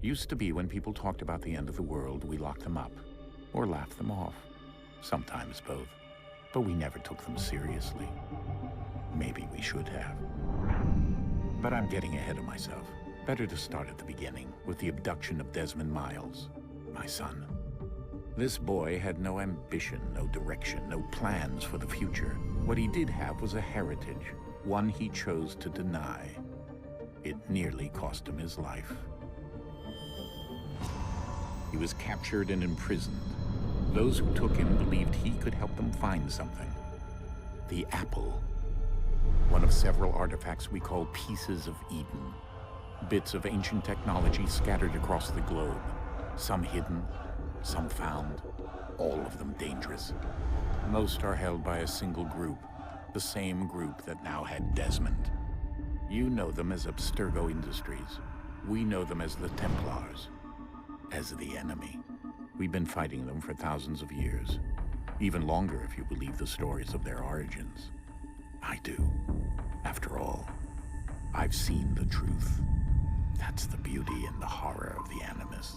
Used to be when people talked about the end of the world, we locked them up, or laughed them off. Sometimes both. But we never took them seriously. Maybe we should have. But I'm getting ahead of myself. Better to start at the beginning, with the abduction of Desmond Miles, my son. This boy had no ambition, no direction, no plans for the future. What he did have was a heritage, one he chose to deny. It nearly cost him his life. He was captured and imprisoned. Those who took him believed he could help them find something. The apple. One of several artifacts we call Pieces of Eden. Bits of ancient technology scattered across the globe. Some hidden, some found, all of them dangerous. Most are held by a single group, the same group that now had Desmond. You know them as Abstergo Industries. We know them as the Templars. As the enemy. We've been fighting them for thousands of years. Even longer if you believe the stories of their origins. I do. After all, I've seen the truth. That's the beauty and the horror of the Animus.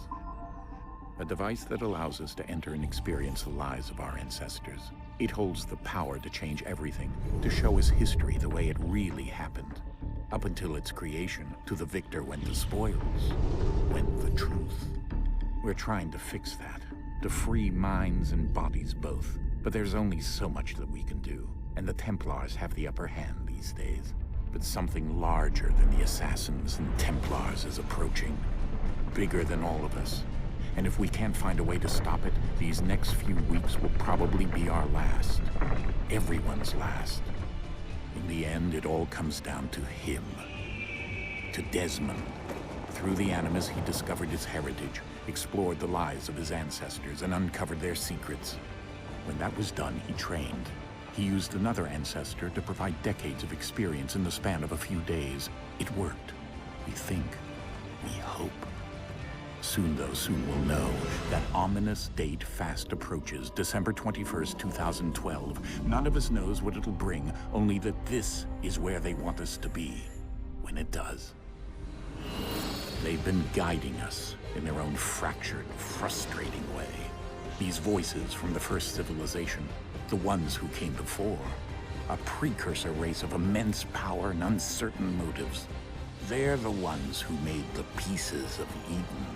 A device that allows us to enter and experience the lives of our ancestors. It holds the power to change everything, to show us history the way it really happened. Up until its creation, to the victor went the spoils, went the truth. We're trying to fix that, to free minds and bodies both. But there's only so much that we can do, and the Templars have the upper hand these days. But something larger than the Assassins and Templars is approaching, bigger than all of us. And if we can't find a way to stop it, these next few weeks will probably be our last. Everyone's last. In the end, it all comes down to him. To Desmond. Through the Animus, he discovered his heritage, explored the lives of his ancestors, and uncovered their secrets. When that was done, he trained. He used another ancestor to provide decades of experience in the span of a few days. It worked. We think. We hope. Soon, though, soon we'll know. That ominous date fast approaches, December 21st, 2012. None of us knows what it'll bring, only that this is where they want us to be, when it does. They've been guiding us in their own fractured, frustrating way. These voices from the first civilization, the ones who came before, a precursor race of immense power and uncertain motives. They're the ones who made the Pieces of Eden.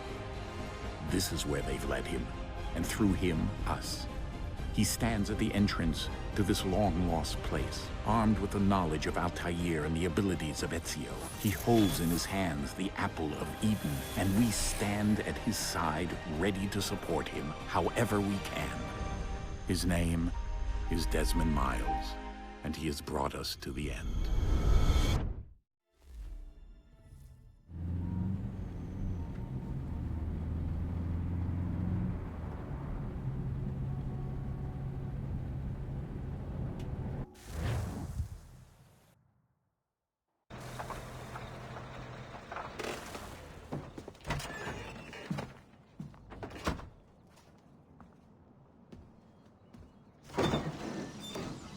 This is where they've led him, and through him, us. He stands at the entrance to this long-lost place, armed with the knowledge of Altair and the abilities of Ezio. He holds in his hands the Apple of Eden, and we stand at his side, ready to support him however we can. His name is Desmond Miles, and he has brought us to the end.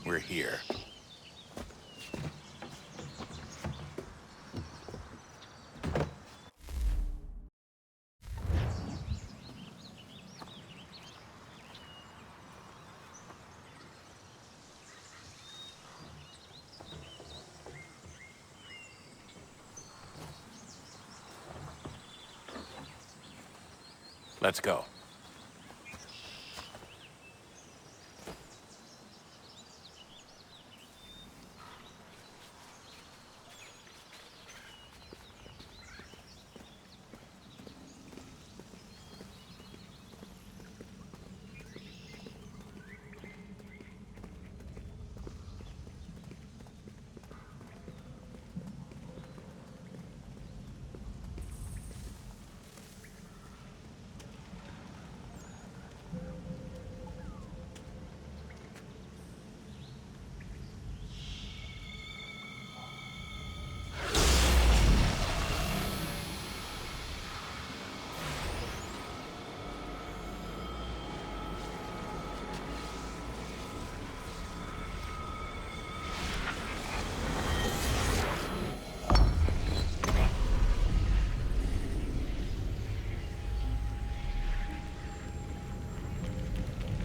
We're here. Let's go.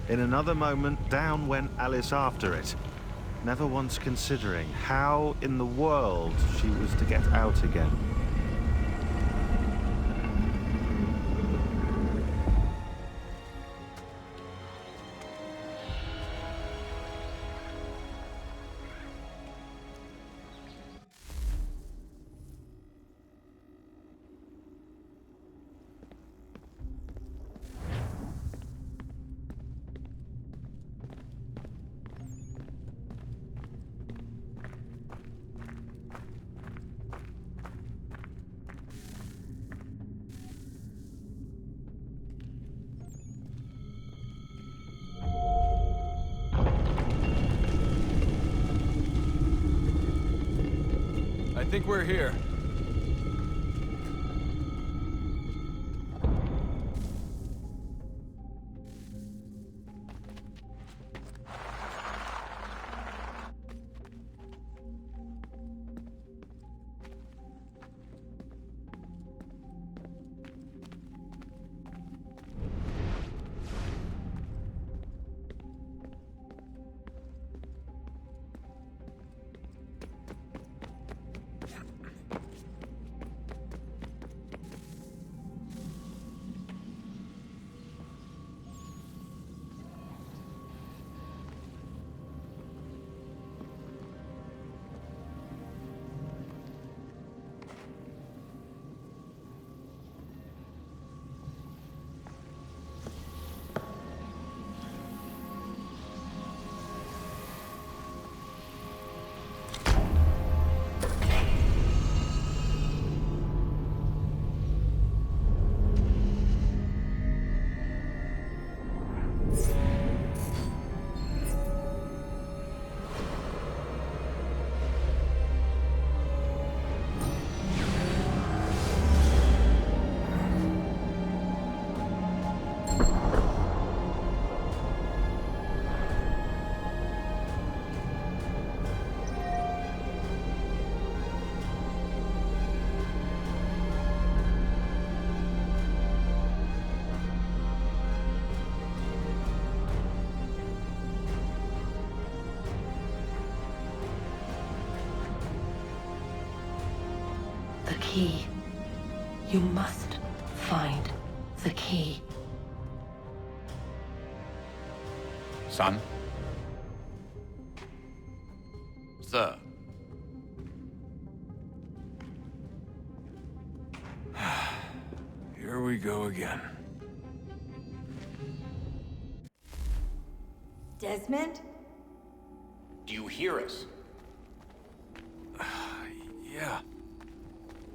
In another moment, down went Alice after it, never once considering how in the world she was to get out again. I think we're here. The key. You must find the key. Son? Sir. Here we go again. Desmond? Do you hear us? Yeah.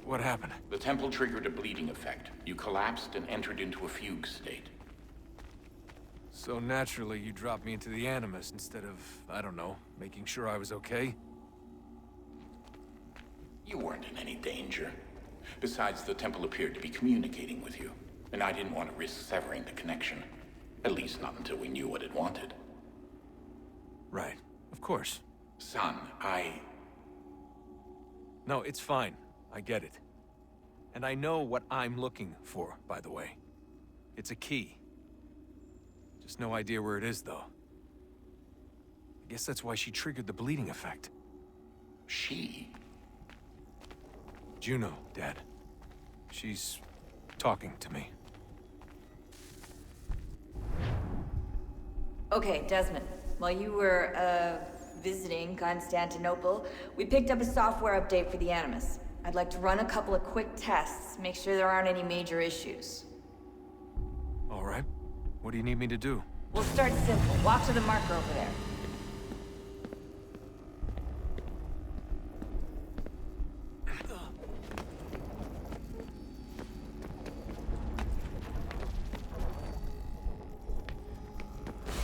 What happened? The temple triggered a bleeding effect. You collapsed and entered into a fugue state. So naturally, you dropped me into the Animus instead of, I don't know, making sure I was okay? You weren't in any danger. Besides, the temple appeared to be communicating with you, and I didn't want to risk severing the connection. At least not until we knew what it wanted. Right. Of course. Son, No, it's fine. I get it. And I know what I'm looking for, by the way. It's a key. Just no idea where it is, though. I guess that's why she triggered the bleeding effect. She? Juno, Dad. She's talking to me. Okay, Desmond. While you were, visiting Constantinople, we picked up a software update for the Animus. I'd like to run a couple of quick tests, make sure there aren't any major issues. All right. What do you need me to do? We'll start simple. Walk to the marker over there.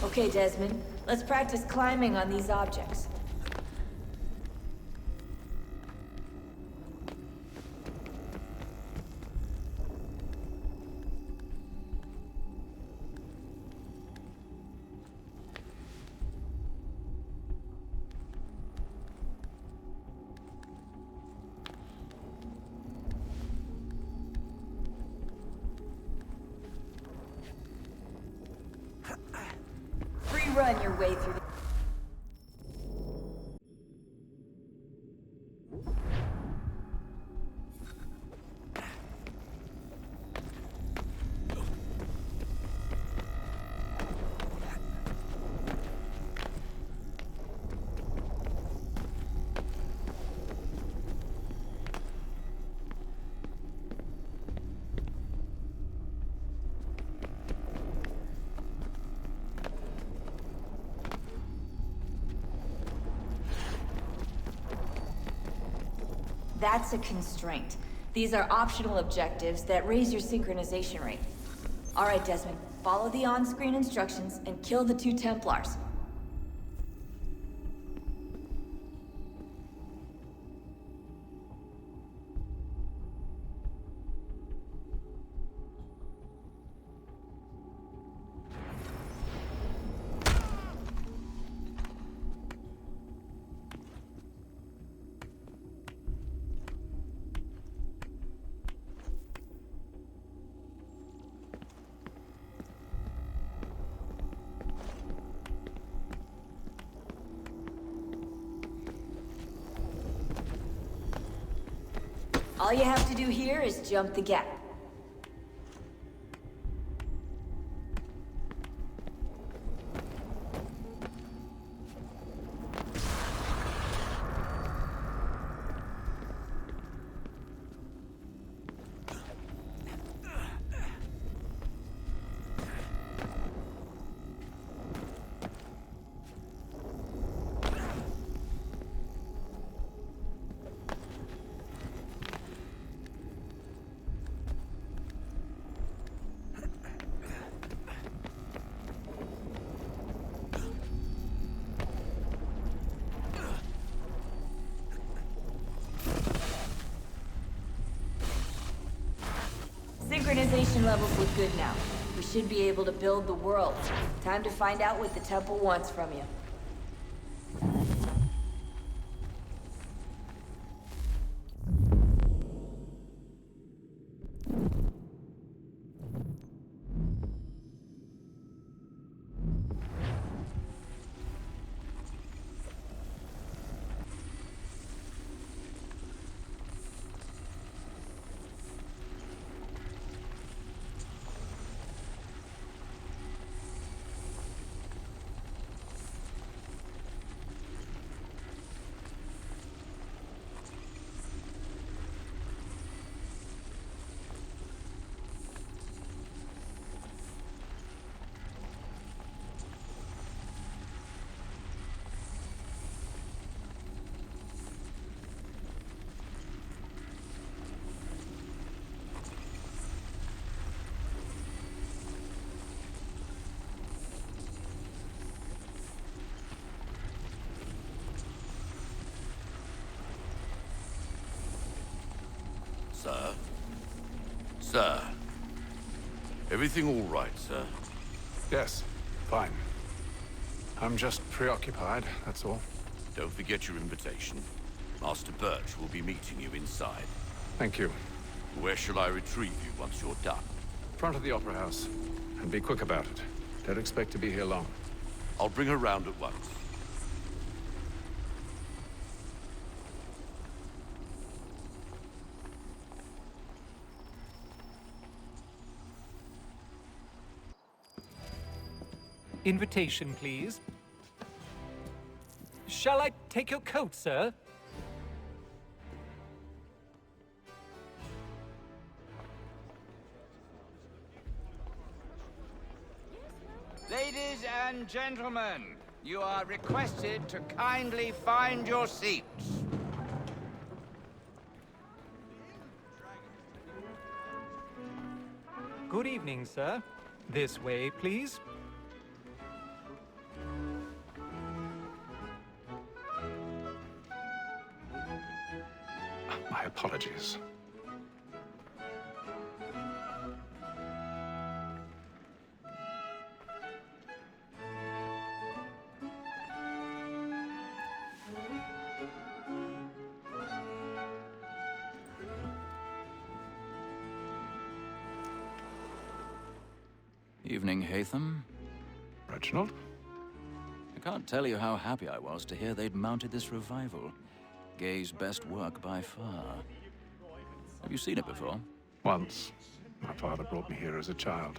Okay, Desmond. Let's practice climbing on these objects. run your way through the... That's a constraint. These are optional objectives that raise your synchronization rate. All right, Desmond. Follow the on-screen instructions and kill the 2 Templars. All you have to do here is jump the gap. Synchronization levels look good now. We should be able to build the world. Time to find out what the temple wants from you. Sir? Sir? Everything all right, sir? Yes, fine. I'm just preoccupied, that's all. Don't forget your invitation. Master Birch will be meeting you inside. Thank you. Where shall I retrieve you once you're done? Front of the Opera House. And be quick about it. Don't expect to be here long. I'll bring her round at once. Invitation, please. Shall I take your coat, sir? Ladies and gentlemen, you are requested to kindly find your seats. Good evening, sir. This way, please. My apologies. Evening, Haytham. Reginald? I can't tell you how happy I was to hear they'd mounted this revival. Gay's best work by far. Have you seen it before? Once. My father brought me here as a child.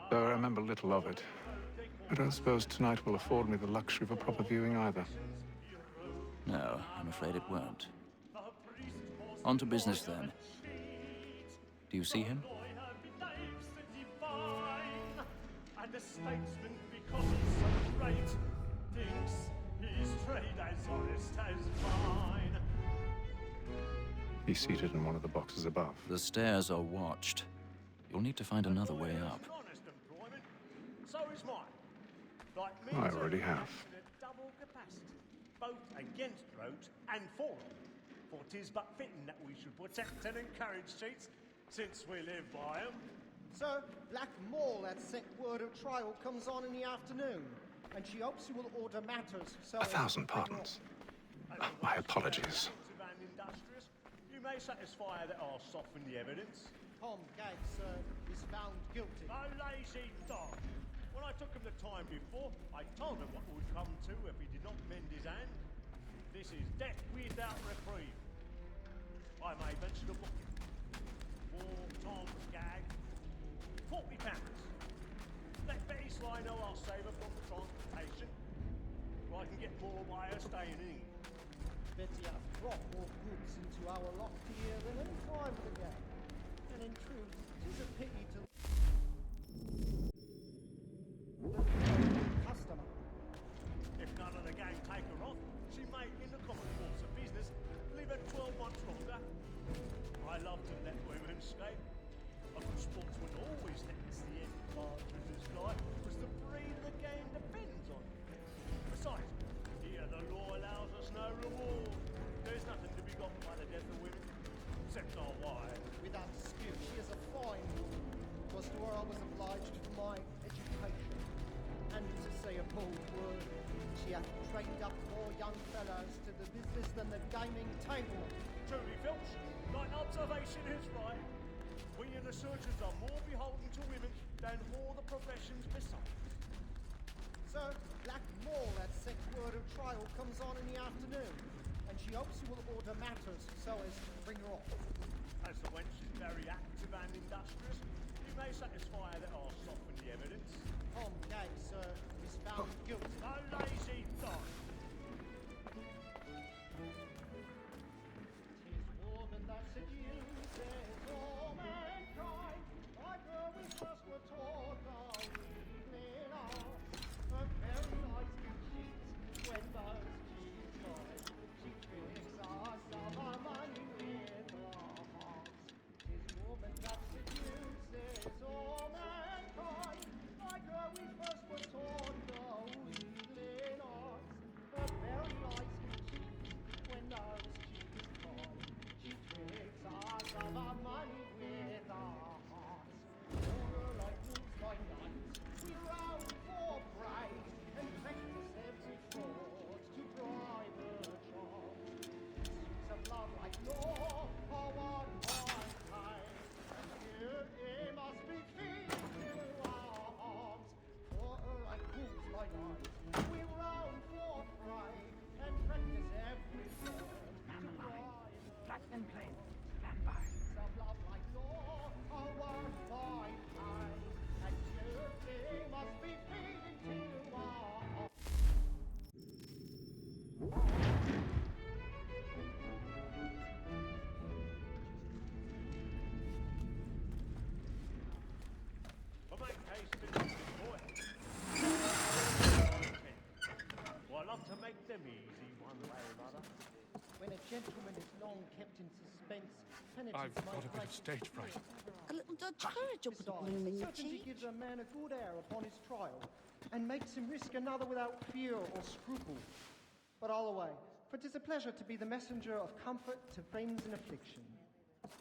Though I remember little of it. I don't suppose tonight will afford me the luxury of a proper viewing either. No, I'm afraid it won't. On to business then. Do you see him? And the statesman, because he's so great, thinks his trade as honest as mine. He's seated in one of the boxes above. The stairs are watched. You'll need to find another way up. Honest employment, so is mine. Like me I too, already have. in a double capacity, both against rogues and for them. For 'tis but fitting that we should protect and encourage cheats, since we live by 'em. Sir, Black Mall sent word of trial comes on in the afternoon, and she hopes you will order matters so... 1,000 pardons. My apologies. And industrious, you may satisfy that I'll soften the evidence. Tom Gay, sir, is found guilty. A lazy dog. When I took him the time before, I told him what would come to if he did not mend his hand. This is death without reprieve. I may venture to book him. For Tom Gag, £40. Let Betty Sly know I'll save her from the transportation. Or I can get more by her staying in. Betty has brought more goods into our loft here than any time of the gang. And in truth, 'tis a pity to customer. If none of the gang take her off, she may, in the common course of business, leave her 12 months longer. I love to let women escape. A good sportsman always lets the end partridges fly, because the breed of the game depends on it. Besides, here the law allows us no reward. There's nothing to be got by the death of women, except our wives. Without dispute, she is a fine woman. 'Twas to her I was obliged for my education. And to say a bold word, she hath trained up more young fellows to the business than the gaming table. Truly, Filch, thine observation is right. We and the surgeons are more beholden to women than all the professions besides. Sir, Black Mall sent word of trial comes on in the afternoon, and she hopes you will order matters so as to bring her off. As the wench is very active and industrious, you may satisfy that I'll soften the evidence. Tom Gay, sir, is found guilty. A lazy dog. Woman that seduces all mankind, like her we first were taught our evening hour. A very nice cheat when those cheats find. She tricks us of our money with our hearts. 'Tis woman that seduces all mankind, like her we first were taught our evening hours. A very nice cheat when those cheats find. She tricks us of our money with our hearts. Or like wolves by night, we round for prey, and practice every fraud to bribe her charm. Suits of love like law are one by time, and here it must be feet to our arms. For like wolves by night, we round for prey, and practice every fraud to bribe her charm. Suits of love like law are one by time, and here it must be feet to our arms. For my case, boy. Well, I love to make them easy one way or another. When a gentleman is long kept in suspense, penitence I've got a bit of stage fright. A little Dutch courage will put a bloom in your certainty cheek. gives a man a good air upon his trial, and makes him risk another without fear or scruple. But all away, for 'tis a pleasure to be the messenger of comfort to friends in affliction.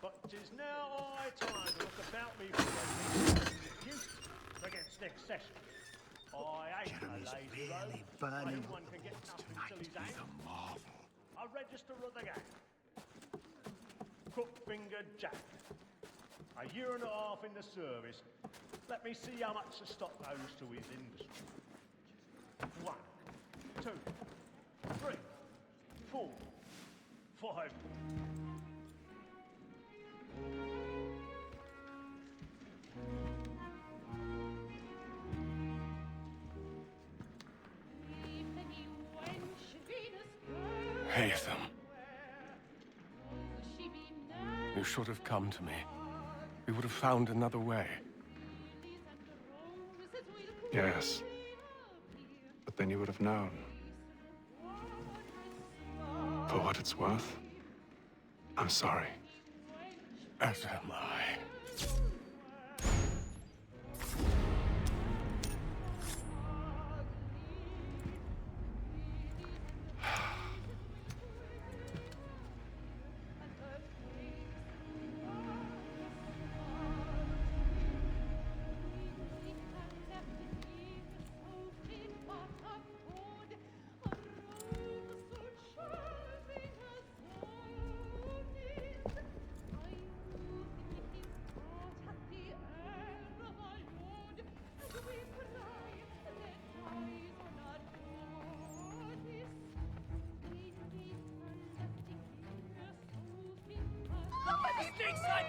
But 'tis now high time to look about me for excuse against next session. I ain't a lazy rogue. Anyone can get nothing till he's hanged. A register of the gang. Crook-fingered Jack. A year and a half in the service. Let me see how much the stock owes to his industry. 1. 2, 3, 4, 5. Haytham. You should have come to me. We would have found another way. Yes. But then you would have known. For what it's worth, I'm sorry. As am I.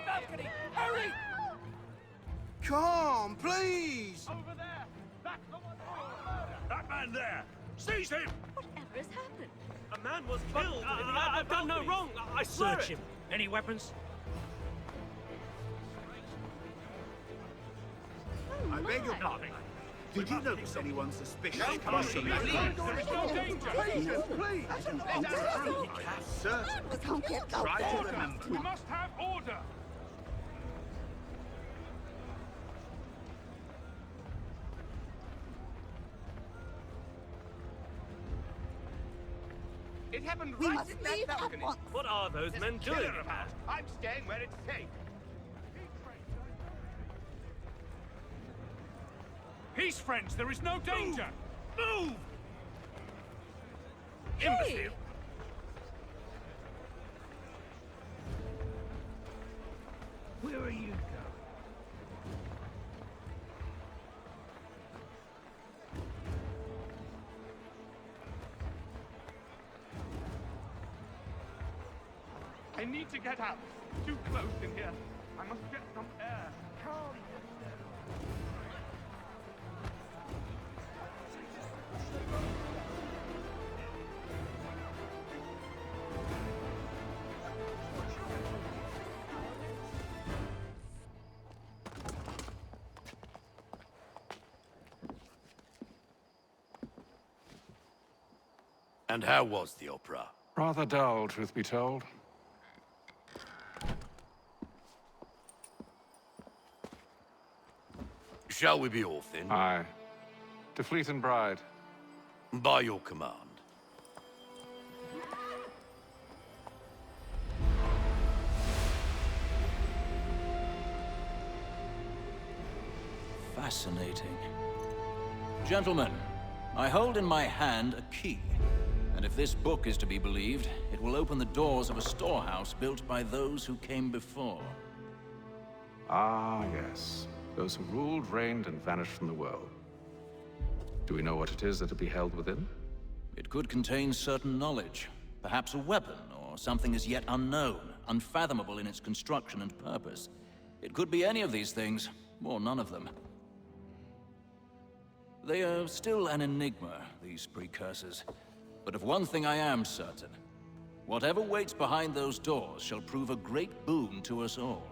Balcony! Hurry! Come, please! Over there! That's the one! That man there! Seize him! Whatever has happened? A man was killed in the I've done no wrong! I swear Search him. Any weapons? I beg your pardon. Did you notice anyone suspicious? No, crossing please, that please, line? there is no danger. Please, please! Let us through! I am certain. Try to remember. We must have order! It happened We right must in that leave at balcony. once. What are those men doing? About. I'm staying where it's safe. Peace, friends, there is no danger! Move! Hey! Imbecile! Where are you going? I need to get out. Too close in here. I must get some air. Come. And how was the opera? Rather dull, truth be told. Shall we be off then? Aye. To Fleet and Bride. By your command. Fascinating. Gentlemen, I hold in my hand a key. And if this book is to be believed, it will open the doors of a storehouse built by those who came before. Ah, yes. Those who ruled, reigned, and vanished from the world. Do we know what it is that will be held within? It could contain certain knowledge. Perhaps a weapon, or something as yet unknown, unfathomable in its construction and purpose. It could be any of these things, or none of them. They are still an enigma, these precursors. But of one thing I am certain. Whatever waits behind those doors shall prove a great boon to us all.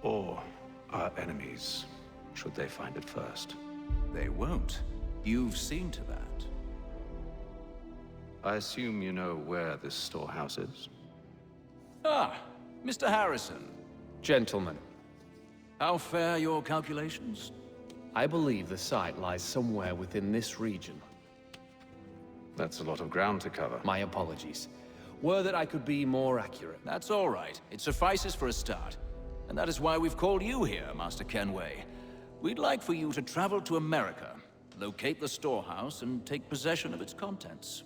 Or our enemies, should they find it first. They won't. You've seen to that. I assume you know where this storehouse is? Ah, Mr. Harrison. Gentlemen, How fare your calculations? I believe the site lies somewhere within this region. That's a lot of ground to cover. My apologies. Were that I could be more accurate. That's all right. It suffices for a start. And that is why we've called you here, Master Kenway. We'd like for you to travel to America, locate the storehouse, and take possession of its contents.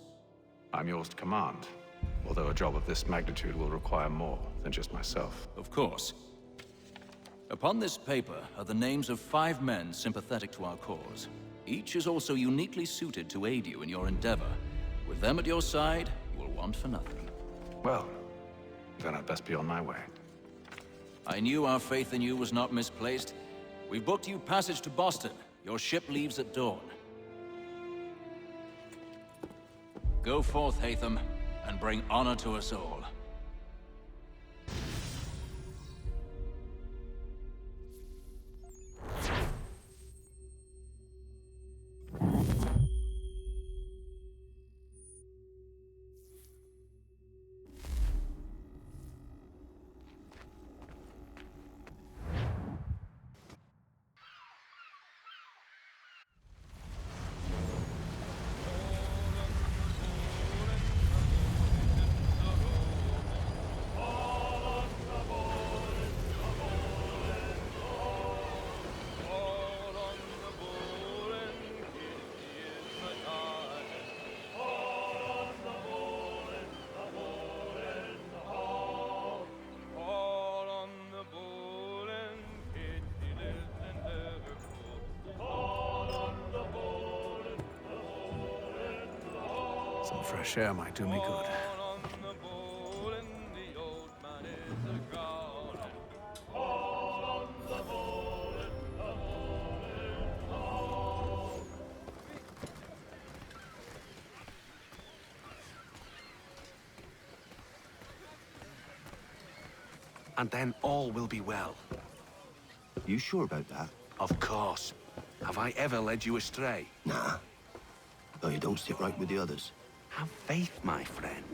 I'm yours to command, although a job of this magnitude will require more than just myself. Of course. Upon this paper are the names of 5 men sympathetic to our cause. Each is also uniquely suited to aid you in your endeavor. With them at your side, you will want for nothing. Well, then I'd best be on my way. I knew our faith in you was not misplaced. We've booked you passage to Boston. Your ship leaves at dawn. Go forth, Hatham, and bring honor to us all. Some fresh air might do me good. And then all will be well. You sure about that? Of course. Have I ever led you astray? Nah. No, you don't sit right with the others. Have faith, my friend.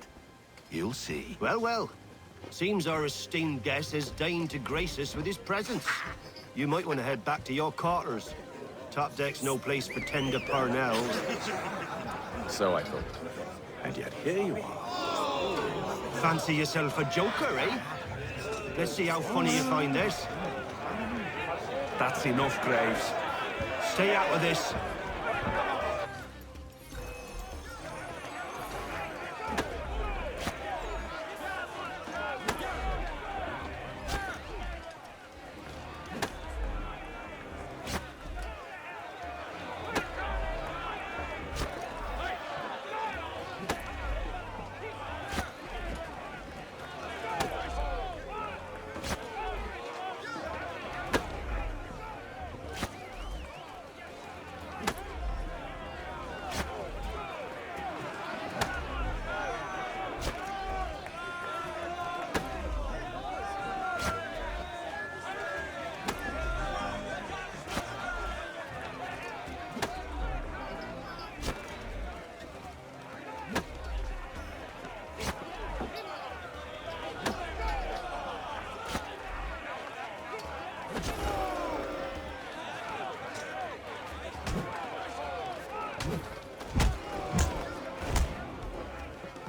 You'll see. Well, well. Seems our esteemed guest has deigned to grace us with his presence. You might want to head back to your quarters. Top deck's no place for tender Parnells. So I thought. And yet here you are. Fancy yourself a joker, eh? Let's see how funny you find this. That's enough, Graves. Stay out of this.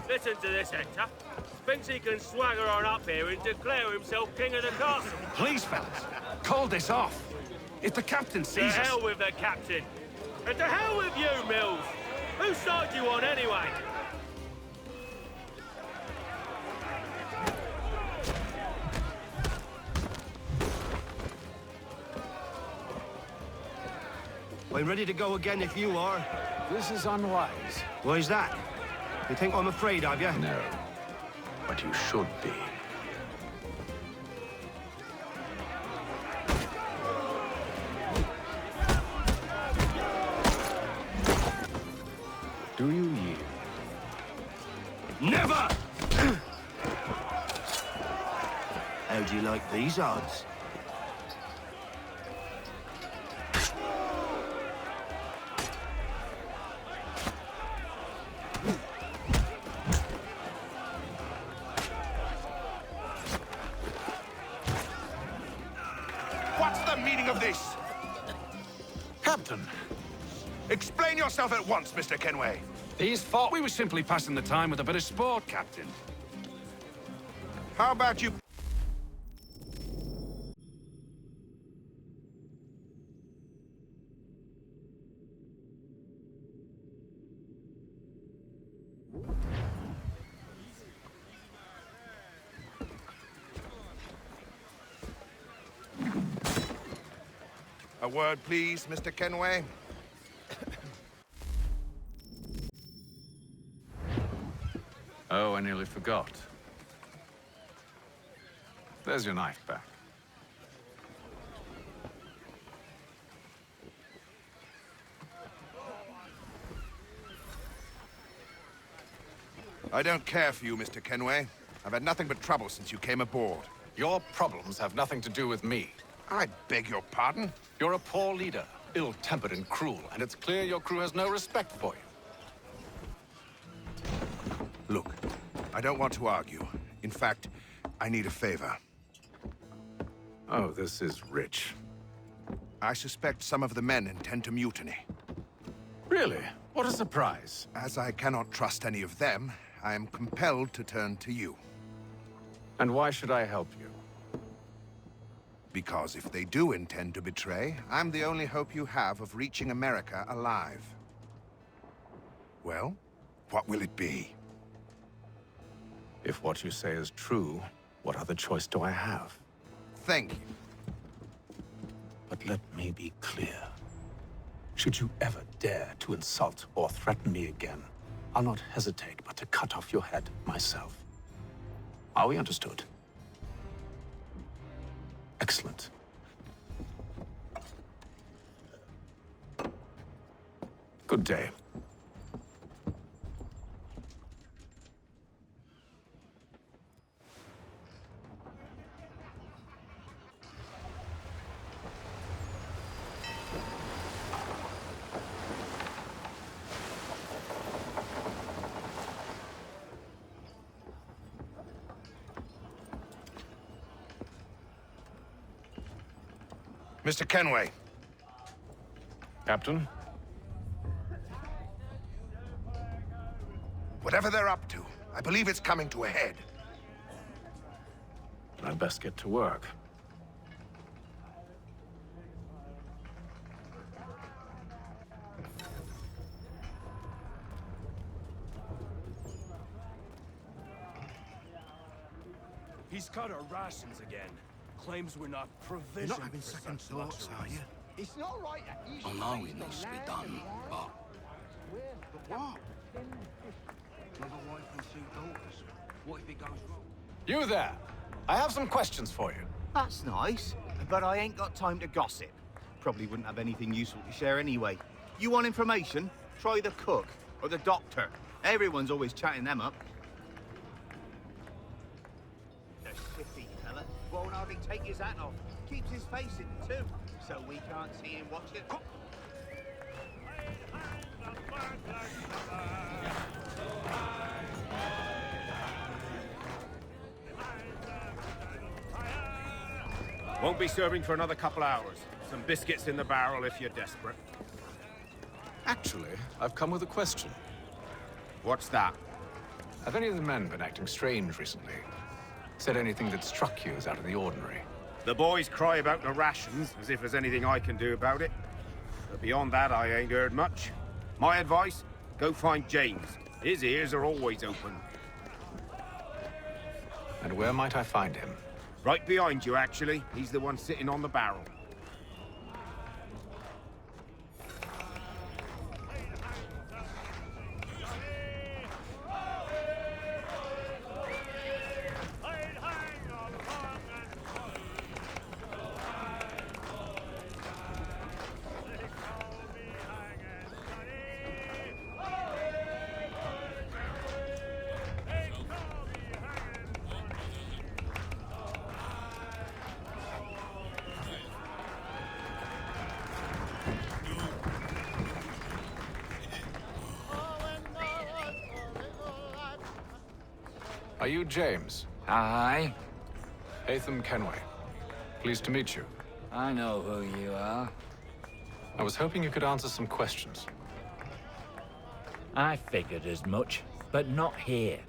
Listen to this, Hector. Thinks he can swagger on up here and declare himself king of the castle. Please, fellas, call this off. If the captain To sees us... hell with the captain. And to hell with you, Mills. Whose side you on, anyway? I'm ready to go again if you are. This is unwise. Why's that? You think I'm afraid of you? No. But you should be. Do you yield? Never! How do you like these odds? What's the meaning of this? Captain, explain yourself at once, Mr. Kenway. These thought we were simply passing the time with a bit of sport, Captain. How about you... A word, please, Mr. Kenway. Oh, I nearly forgot. There's your knife back. I don't care for you, Mr. Kenway. I've had nothing but trouble since you came aboard. Your problems have nothing to do with me. I beg your pardon? You're a poor leader, ill-tempered and cruel, and it's clear your crew has no respect for you. Look, I don't want to argue. In fact, I need a favor. Oh, this is rich. I suspect some of the men intend to mutiny. Really? What a surprise. As I cannot trust any of them, I am compelled to turn to you. And why should I help you? Because if they do intend to betray, I'm the only hope you have of reaching America alive. Well, what will it be? If what you say is true, what other choice do I have? Thank you. But let me be clear. Should you ever dare to insult or threaten me again, I'll not hesitate but to cut off your head myself. Are we understood? Excellent. Good day. Mr. Kenway. Captain? Whatever they're up to, I believe it's coming to a head. I'd best get to work. He's cut our rations again. Claims we're not provisioned. You're not having second thoughts, are you? It's not right that you I know it needs to be done, but... But what? Another wife and 2 daughters. What if it goes wrong? You there! I have some questions for you. That's nice, but I ain't got time to gossip. Probably wouldn't have anything useful to share anyway. You want information? Try the cook or the doctor. Everyone's always chatting them up. The shifty fella won't hardly take his hat off. Keeps his face in too, so we can't see him watching. Won't be serving for another couple hours. Some biscuits in the barrel if you're desperate. Actually, I've come with a question. What's that? Have any of the men been acting strange recently? Said anything that struck you as out of the ordinary? The boys cry about the rations, as if there's anything I can do about it. But beyond that, I ain't heard much. My advice, go find James. His ears are always open. And where might I find him? Right behind you, actually. He's the one sitting on the barrel. Are you James? Aye. Haytham Kenway. Pleased to meet you. I know who you are. I was hoping you could answer some questions. I figured as much, but not here.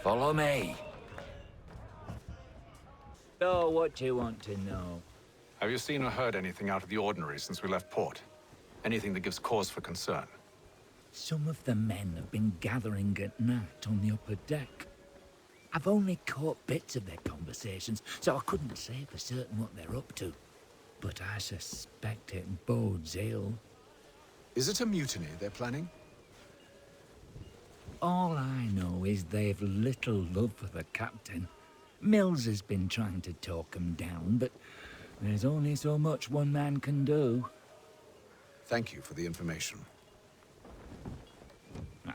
Follow me. So, what do you want to know? Have you seen or heard anything out of the ordinary since we left port? Anything that gives cause for concern? Some of the men have been gathering at night on the upper deck. I've only caught bits of their conversations, so I couldn't say for certain what they're up to. But I suspect it bodes ill. Is it a mutiny they're planning? All I know is they've little love for the captain. Mills has been trying to talk 'em down, but there's only so much one man can do. Thank you for the information.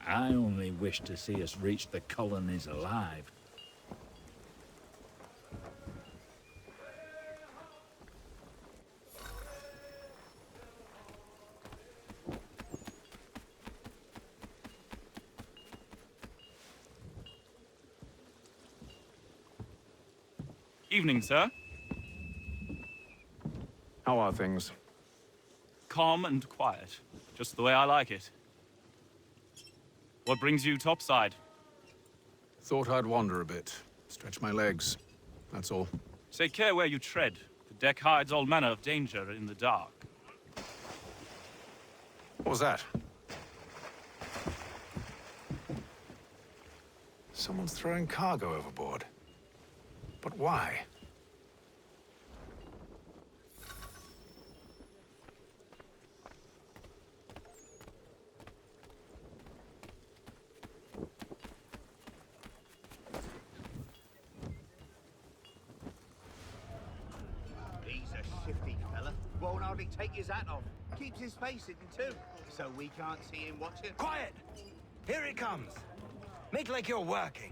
I only wish to see us reach the colonies alive. Evening, sir. How are things? Calm and quiet. Just the way I like it. What brings you topside? Thought I'd wander a bit. Stretch my legs. That's all. Take care where you tread. The deck hides all manner of danger in the dark. What was that? Someone's throwing cargo overboard. But why? He's a shifty fella. Won't hardly take his hat off. Keeps his face hidden too, so we can't see him watching. Quiet! Here he comes. Make like you're working.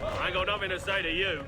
I ain't got nothing to say to you.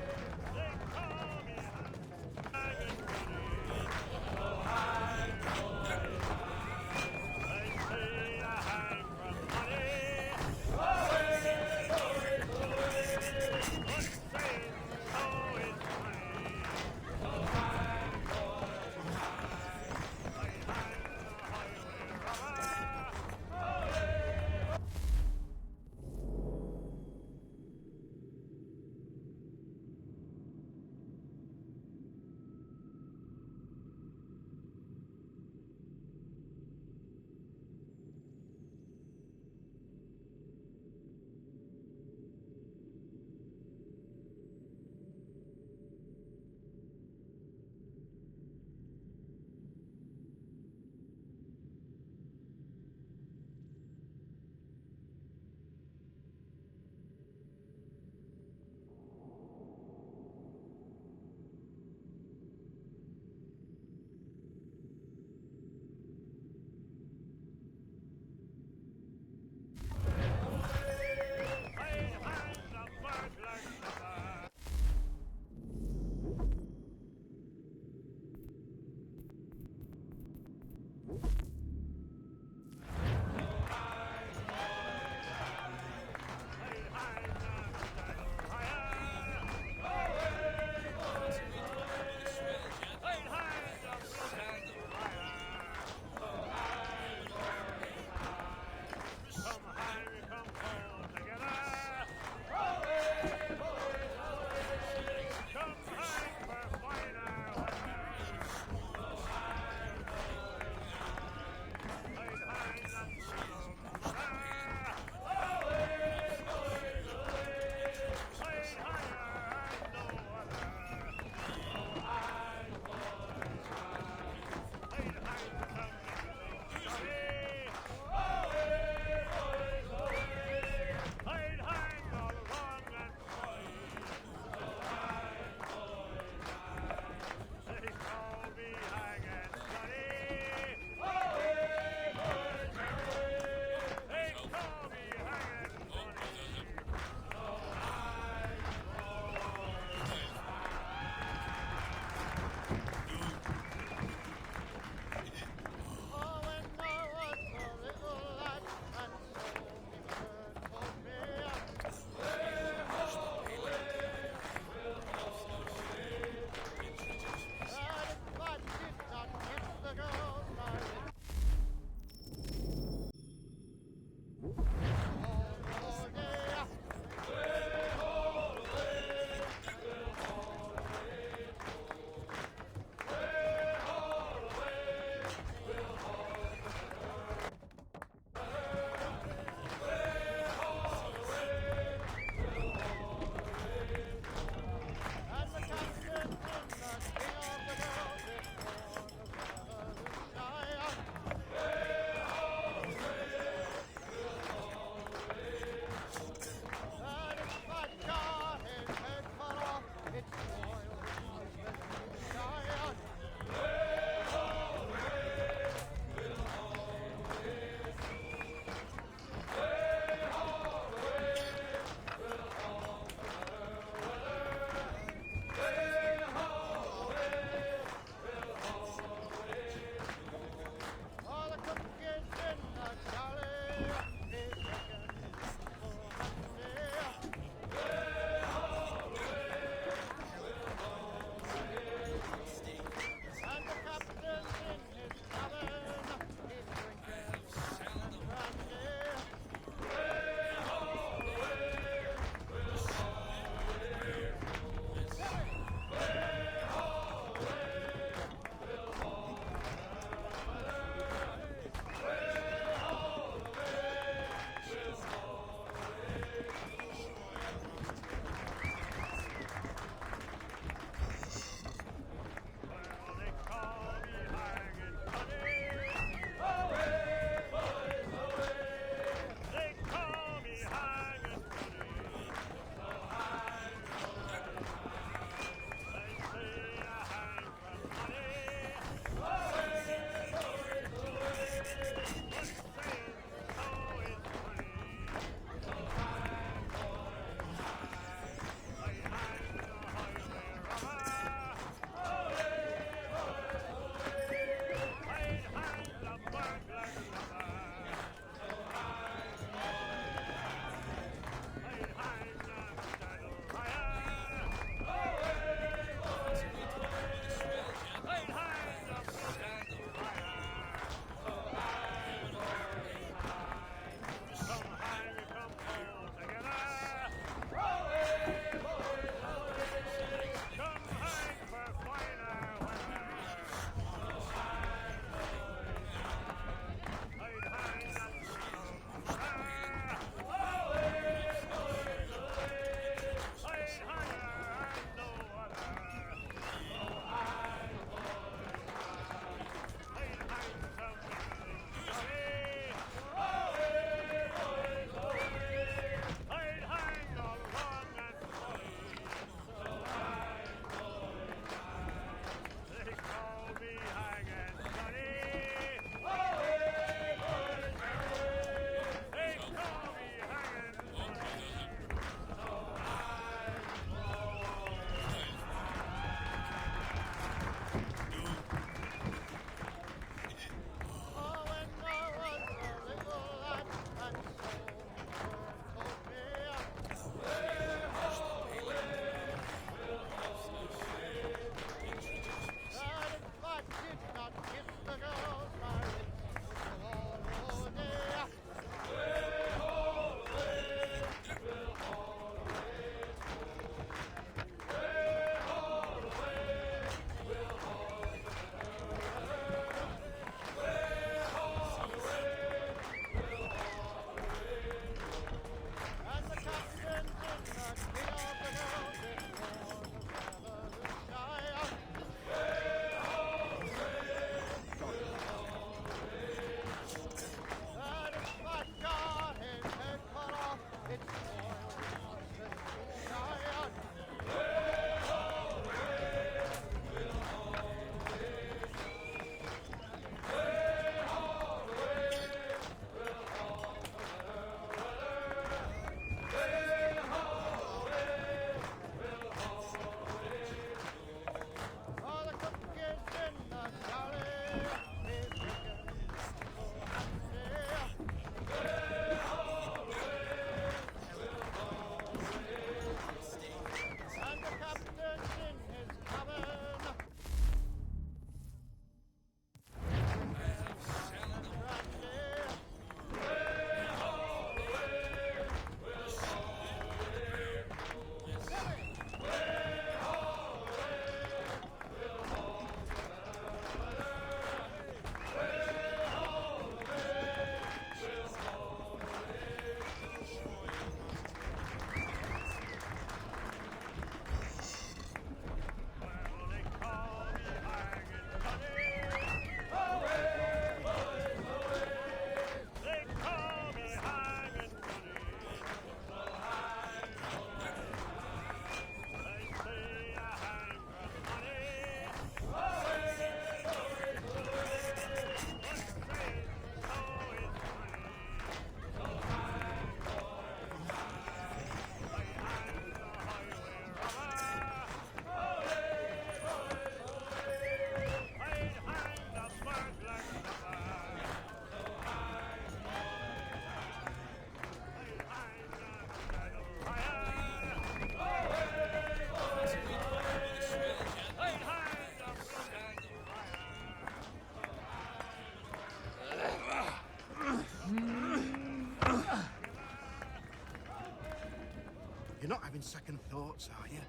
having second thoughts, are you?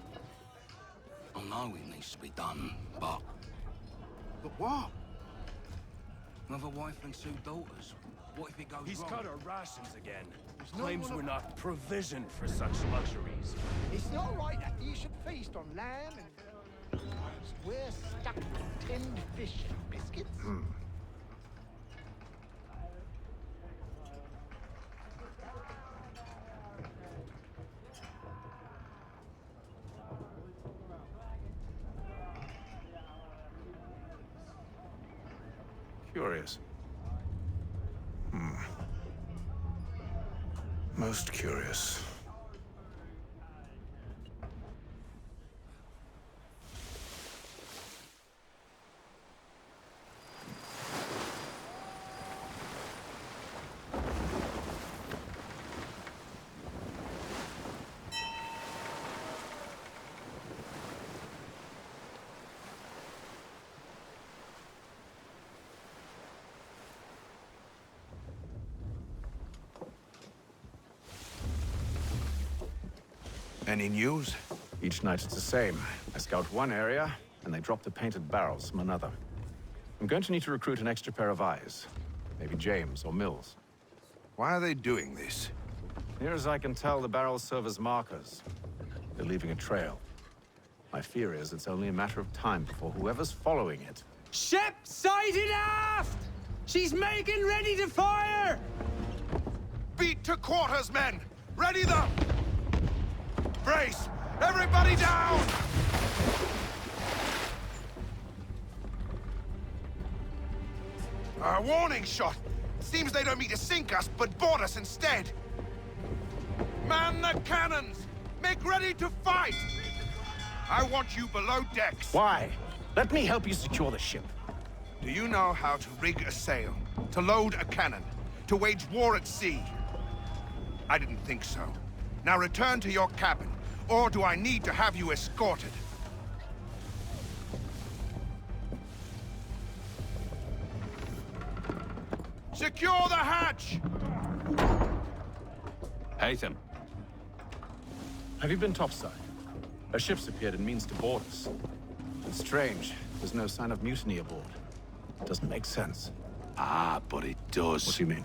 I know it needs to be done, but... But what? Another wife and 2 daughters. What if it goes He's wrong? cut our rations again. no Claims one we're not provisioned for such luxuries. It's not right that you should feast on lamb and we're stuck with tinned fish and biscuits. Curious. Most curious. Any news? Each night it's the same. I scout one area, and they drop the painted barrels from another. I'm going to need to recruit an extra pair of eyes. Maybe James or Mills. Why are they doing this? Near as I can tell, the barrels serve as markers. They're leaving a trail. My fear is it's only a matter of time before whoever's following it... Ship sighted aft! She's making ready to fire! Beat to quarters, men! Ready them! Brace! Everybody down! A warning shot! Seems they don't mean to sink us, but board us instead! Man the cannons! Make ready to fight! I want you below decks. Why? Let me help you secure the ship. Do you know how to rig a sail? To load a cannon? To wage war at sea? I didn't think so. Now return to your cabin, or do I need to have you escorted? Secure the hatch! Haytham. Have you been topside? A ship's appeared and means to board us. It's strange. There's no sign of mutiny aboard. It doesn't make sense. Ah, but it does. What do you mean?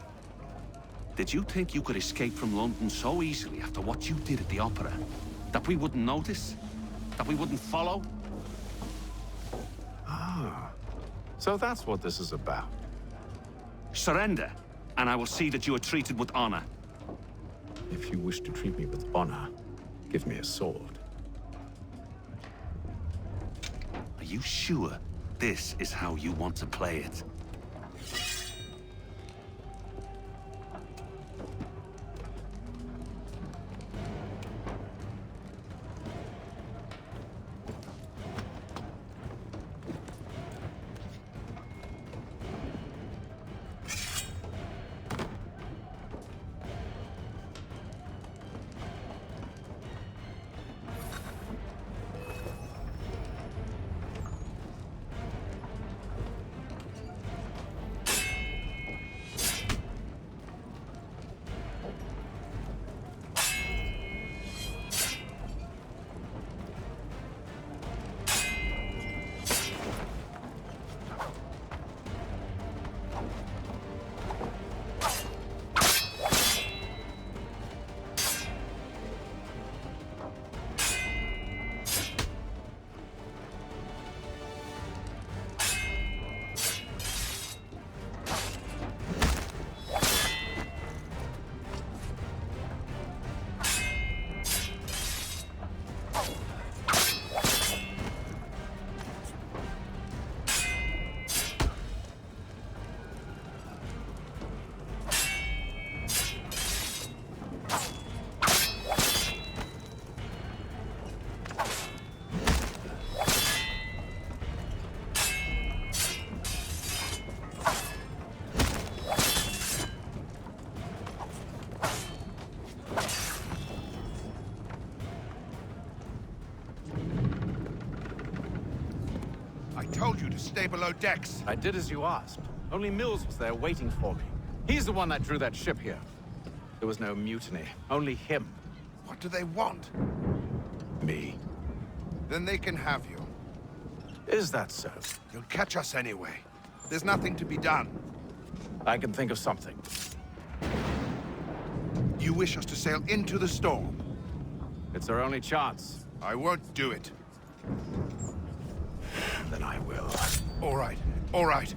Did you think you could escape from London so easily after what you did at the Opera? That we wouldn't notice? That we wouldn't follow? Ah. So that's what this is about. Surrender, and I will see that you are treated with honor. If you wish to treat me with honor, give me a sword. Are you sure this is how you want to play it? I told you to stay below decks. I did as you asked. Only Mills was there waiting for me. He's the one that drew that ship here. There was no mutiny, only him. What do they want? Me. Then they can have you. Is that so? You'll catch us anyway. There's nothing to be done. I can think of something. You wish us to sail into the storm? It's our only chance. I won't do it. Then I will. All right, all right.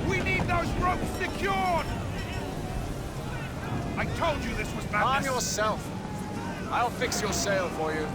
We need those ropes secured! I told you this was madness! Calm yourself. I'll fix your sail for you.